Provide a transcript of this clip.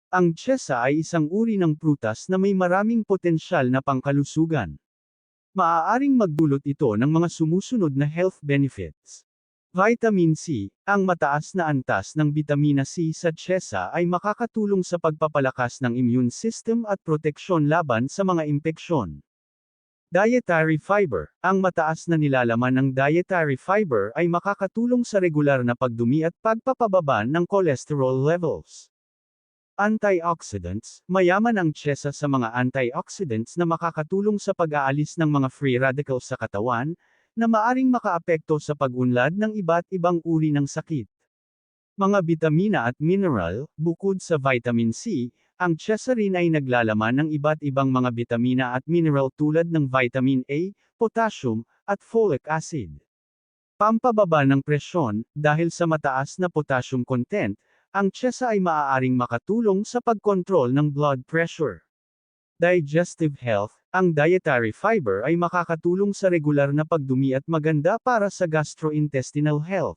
Ang tsyesa ay isang uri ng prutas na may maraming potensyal na pangkalusugan. Maaaring magdulot ito ng mga sumusunod na health benefits. Vitamin C, ang mataas na antas ng bitamina C sa tsyesa ay makakatulong sa pagpapalakas ng immune system at proteksyon laban sa mga impeksyon. Dietary fiber, ang mataas na nilalaman ng dietary fiber ay makakatulong sa regular na pagdumi at pagpapababa ng cholesterol levels. Antioxidants, mayaman ang tsyesa sa mga antioxidants na makakatulong sa pag-aalis ng mga free radicals sa katawan, na maaring makaapekto sa pag-unlad ng iba't ibang uri ng sakit. Mga bitamina at mineral, bukod sa vitamin C, ang tsyesa rin ay naglalaman ng iba't ibang mga bitamina at mineral tulad ng vitamin A, potassium, at folic acid. Pampababa ng presyon, dahil sa mataas na potassium content, ang tsyesa ay maaaring makatulong sa pagkontrol ng blood pressure. Digestive health, ang dietary fiber ay makakatulong sa regular na pagdumi at maganda para sa gastrointestinal health.